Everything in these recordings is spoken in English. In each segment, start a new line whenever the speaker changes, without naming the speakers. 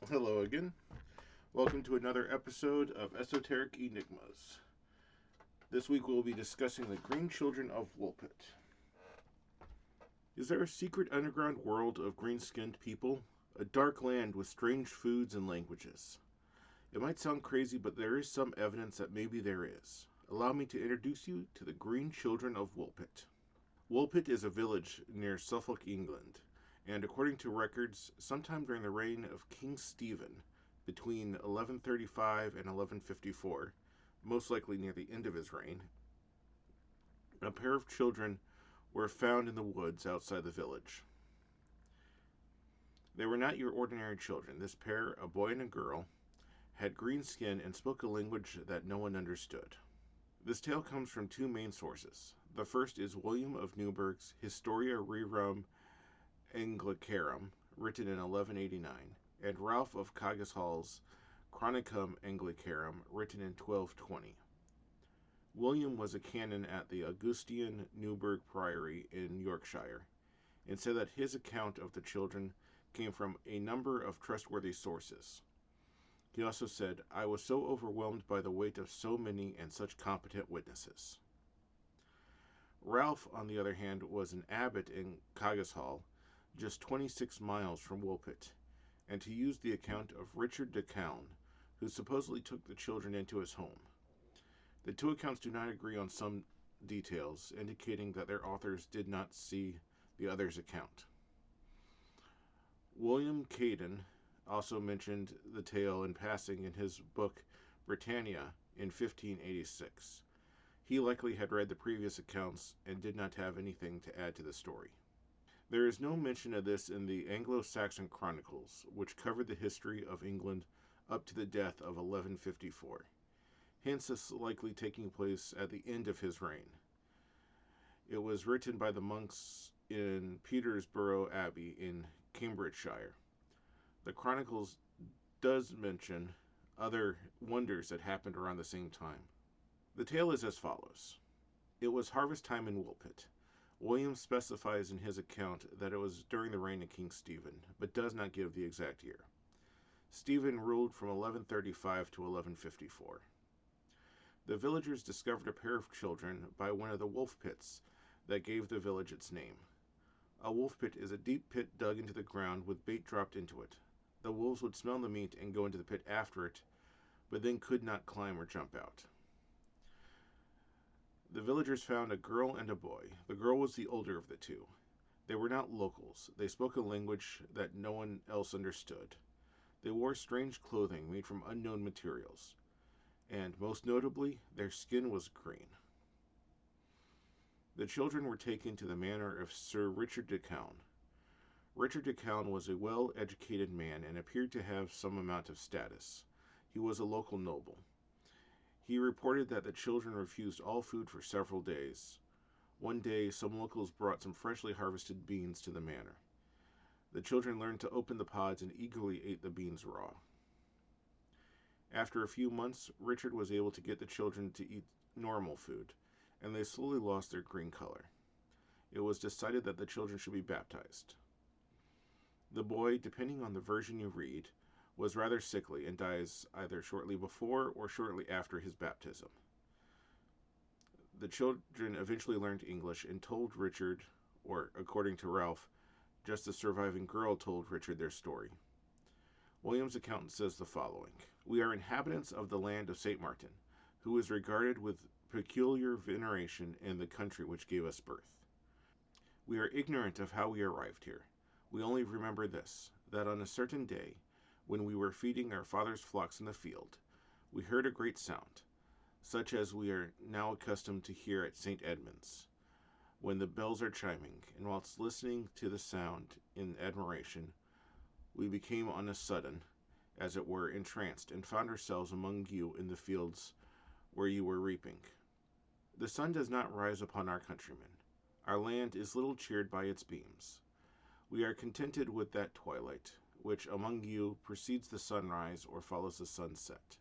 Hello again. Welcome to another episode of Esoteric Enigmas. This week we'll be discussing the green children of Woolpit. Is there a secret underground world of green-skinned people? A dark land with strange foods and languages? It might sound crazy, but there is some evidence that maybe there is. Allow me to introduce you to the green children of Woolpit. Woolpit is a village near Suffolk, England, and according to records, sometime during the reign of King Stephen, between 1135 and 1154, most likely near the end of his reign, a pair of children were found in the woods outside the village. They were not your ordinary children. This pair, a boy and a girl, had green skin and spoke a language that no one understood. This tale comes from two main sources. The first is William of Newburgh's Historia Rerum Anglicarum, written in 1189, and Ralph of Coggeshall's Chronicum Anglicarum, written in 1220. William was a canon at the Augustine Newburgh Priory in Yorkshire, and said that his account of the children came from a number of trustworthy sources. He also said, "I was so overwhelmed by the weight of so many and such competent witnesses." Ralph, on the other hand, was an abbot in Coggeshall, just 26 miles from Woolpit, and he used the account of Richard de Calne, who supposedly took the children into his home. The two accounts do not agree on some details, indicating that their authors did not see the other's account. William Caden also mentioned the tale in passing in his book Britannia in 1586. He likely had read the previous accounts and did not have anything to add to the story. There is no mention of this in the Anglo-Saxon Chronicles, which covered the history of England up to the death of 1154. Hence this likely taking place at the end of his reign. It was written by the monks in Peterborough Abbey in Cambridgeshire. The Chronicles does mention other wonders that happened around the same time. The tale is as follows. It was harvest time in Woolpit. William specifies in his account that it was during the reign of King Stephen, but does not give the exact year. Stephen ruled from 1135 to 1154. The villagers discovered a pair of children by one of the wolf pits that gave the village its name. A wolf pit is a deep pit dug into the ground with bait dropped into it. The wolves would smell the meat and go into the pit after it, but then could not climb or jump out. The villagers found a girl and a boy. The girl was the older of the two. They were not locals. They spoke a language that no one else understood. They wore strange clothing made from unknown materials, and most notably, their skin was green. The children were taken to the manor of Sir Richard de Calne. Richard de Calne was a well-educated man and appeared to have some amount of status. He was a local noble. He reported that the children refused all food for several days. One day, some locals brought some freshly harvested beans to the manor. The children learned to open the pods and eagerly ate the beans raw. After a few months, Richard was able to get the children to eat normal food, and they slowly lost their green color. It was decided that the children should be baptized. The boy, depending on the version you read, was rather sickly and dies either shortly before or shortly after his baptism. The children eventually learned English and told Richard, or according to Ralph, just the surviving girl told Richard their story. William's account says the following. "We are inhabitants of the land of St Martin, who is regarded with peculiar veneration in the country which gave us birth. We are ignorant of how we arrived here. We only remember this, that on a certain day, when we were feeding our father's flocks in the field, we heard a great sound, such as we are now accustomed to hear at St. Edmund's, when the bells are chiming, and whilst listening to the sound in admiration, we became on a sudden, as it were, entranced, and found ourselves among you in the fields where you were reaping. The sun does not rise upon our countrymen. Our land is little cheered by its beams. We are contented with that twilight, which among you precedes the sunrise or follows the sunset.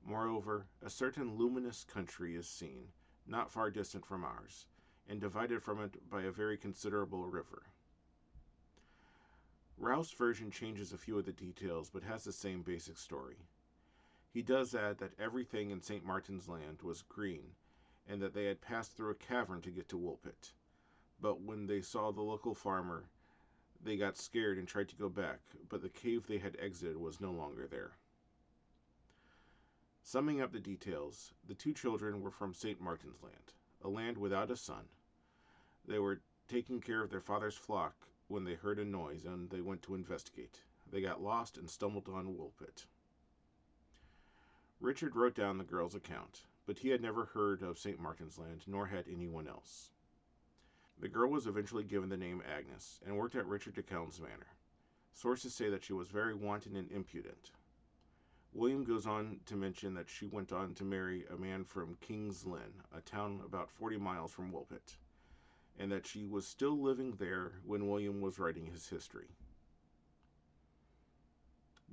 Moreover, a certain luminous country is seen, not far distant from ours, and divided from it by a very considerable river. Ralph's version changes a few of the details but has the same basic story. He does add that everything in St. Martin's Land was green and that they had passed through a cavern to get to Woolpit. But when they saw the local farmer, they got scared and tried to go back, but the cave they had exited was no longer there. Summing up the details, the two children were from St. Martin's Land, a land without a sun. They were taking care of their father's flock when they heard a noise and they went to investigate. They got lost and stumbled on Woolpit. Richard wrote down the girl's account, but he had never heard of St. Martin's Land, nor had anyone else. The girl was eventually given the name Agnes and worked at Richard de Calne's manor. Sources say that she was very wanton and impudent. William goes on to mention that she went on to marry a man from King's Lynn, a town about 40 miles from Woolpit, and that she was still living there when William was writing his history.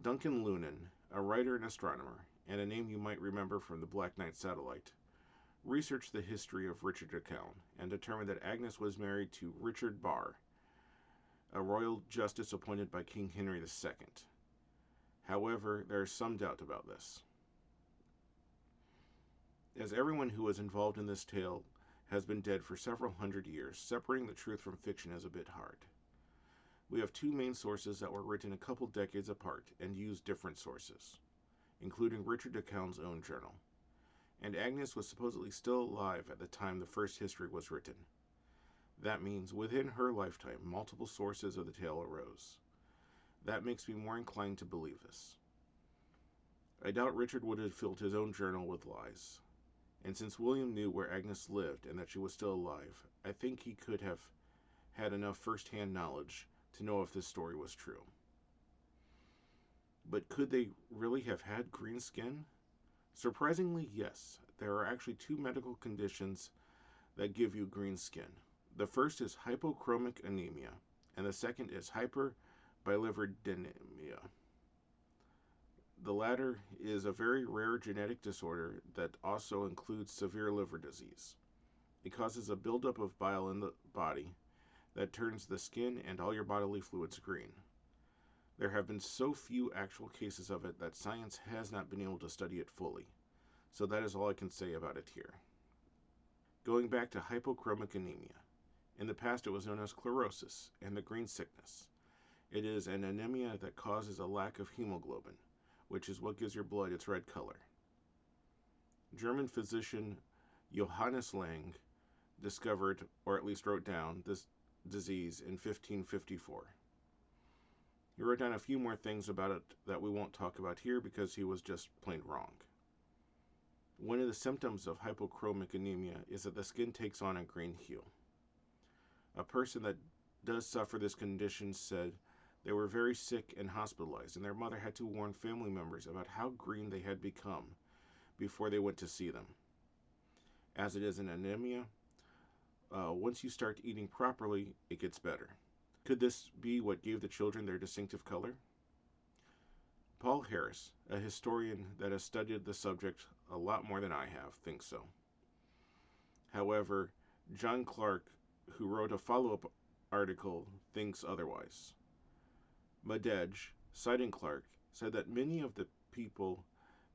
Duncan Lunan, a writer and astronomer, and a name you might remember from the Black Knight satellite, researched the history of Richard de Calne and determined that Agnes was married to Richard Barr, a royal justice appointed by King Henry II. However, there is some doubt about this, as everyone who was involved in this tale has been dead for several hundred years. Separating the truth from fiction is a bit hard. We have two main sources that were written a couple decades apart and use different sources, including Richard de Calne's own journal. And Agnes was supposedly still alive at the time the first history was written. That means within her lifetime, multiple sources of the tale arose. That makes me more inclined to believe this. I doubt Richard would have filled his own journal with lies. And since William knew where Agnes lived and that she was still alive, I think he could have had enough first-hand knowledge to know if this story was true. But could they really have had green skin? Surprisingly, yes. There are actually two medical conditions that give you green skin. The first is hypochromic anemia, and the second is hyperbilirubinemia. The latter is a very rare genetic disorder that also includes severe liver disease. It causes a buildup of bile in the body that turns the skin and all your bodily fluids green. There have been so few actual cases of it that science has not been able to study it fully, so that is all I can say about it here. Going back to hypochromic anemia. In the past it was known as chlorosis and the green sickness. It is an anemia that causes a lack of hemoglobin, which is what gives your blood its red color. German physician Johannes Lang discovered, or at least wrote down, this disease in 1554. He wrote down a few more things about it that we won't talk about here because he was just plain wrong. One of the symptoms of hypochromic anemia is that the skin takes on a green hue. A person that does suffer this condition said they were very sick and hospitalized, and their mother had to warn family members about how green they had become before they went to see them. As it is an anemia, once you start eating properly, it gets better. Could this be what gave the children their distinctive color? Paul Harris, a historian that has studied the subject a lot more than I have, thinks so. However, John Clark, who wrote a follow-up article, thinks otherwise. Madej, citing Clark, said that many of the people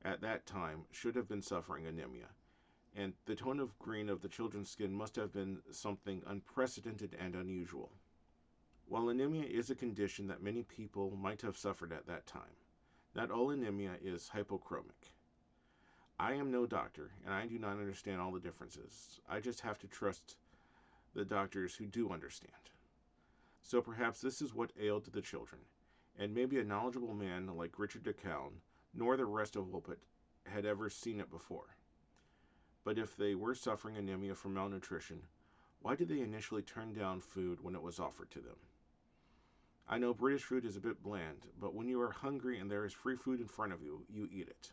at that time should have been suffering anemia, and the tone of green of the children's skin must have been something unprecedented and unusual. While anemia is a condition that many people might have suffered at that time, not all anemia is hypochromic. I am no doctor, and I do not understand all the differences. I just have to trust the doctors who do understand. So perhaps this is what ailed the children, and maybe a knowledgeable man like Richard de Calne, nor the rest of Woolpit, had ever seen it before. But if they were suffering anemia from malnutrition, why did they initially turn down food when it was offered to them? I know British food is a bit bland, but when you are hungry and there is free food in front of you, you eat it.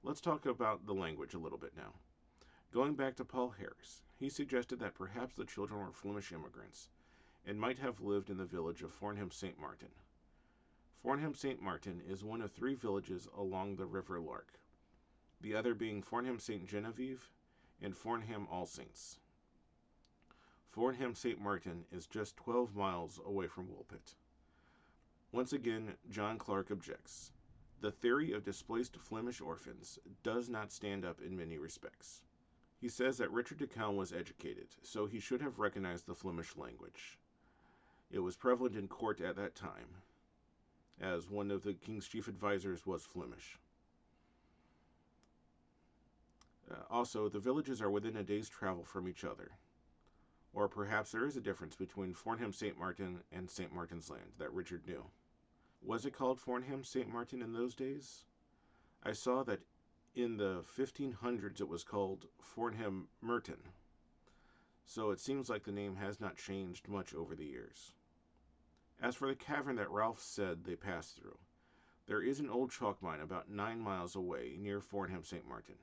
Let's talk about the language a little bit now. Going back to Paul Harris, he suggested that perhaps the children were Flemish immigrants and might have lived in the village of Fornham St Martin. Fornham St Martin is one of 3 villages along the River Lark, the other being Fornham St Genevieve and Fornham All Saints. Fornham St Martin is just 12 miles away from Woolpit. Once again, John Clark objects. The theory of displaced Flemish orphans does not stand up in many respects. He says that Richard de Calne was educated, so he should have recognized the Flemish language. It was prevalent in court at that time, as one of the king's chief advisors was Flemish. Also, the villages are within a day's travel from each other. Or perhaps there is a difference between Fornham St Martin and St Martin's Land that Richard knew. Was it called Fornham St Martin in those days? I saw that in the 1500s it was called Fornham Merton, so it seems like the name has not changed much over the years. As for the cavern that Ralph said they passed through, there is an old chalk mine about 9 miles away near Fornham St Martin,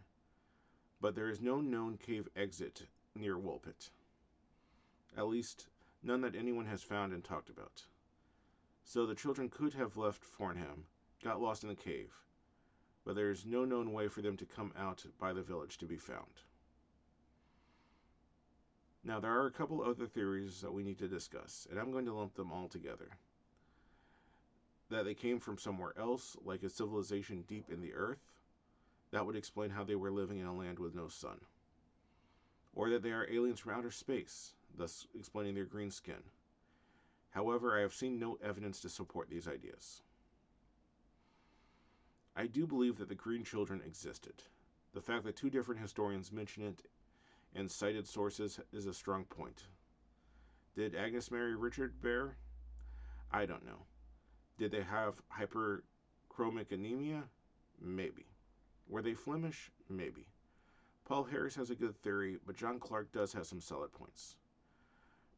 but there is no known cave exit near Woolpit. At least, none that anyone has found and talked about. So the children could have left Fornham, got lost in the cave, but there is no known way for them to come out by the village to be found. Now, there are a couple other theories that we need to discuss, and I'm going to lump them all together. That they came from somewhere else, like a civilization deep in the earth. That would explain how they were living in a land with no sun. Or that they are aliens from outer space, thus explaining their green skin. However, I have seen no evidence to support these ideas. I do believe that the green children existed. The fact that 2 different historians mention it and cited sources is a strong point. Did Agnes marry Richard Bear? I don't know. Did they have hyperchromic anemia? Maybe. Were they Flemish? Maybe. Paul Harris has a good theory, but John Clark does have some solid points.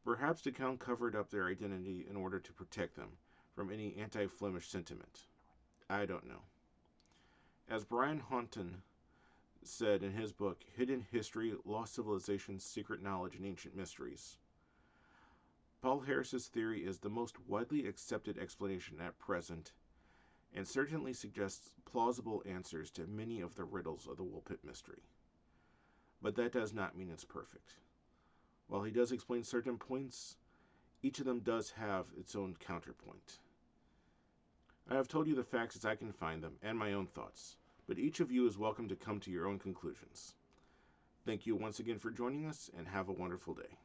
Perhaps de Calne covered up their identity in order to protect them from any anti-Flemish sentiment. I don't know. As Brian Haunton said in his book, Hidden History, Lost Civilizations, Secret Knowledge, and Ancient Mysteries, Paul Harris's theory is the most widely accepted explanation at present, and certainly suggests plausible answers to many of the riddles of the Woolpit mystery. But that does not mean it's perfect. While he does explain certain points, each of them does have its own counterpoint. I have told you the facts as I can find them, and my own thoughts, but each of you is welcome to come to your own conclusions. Thank you once again for joining us, and have a wonderful day.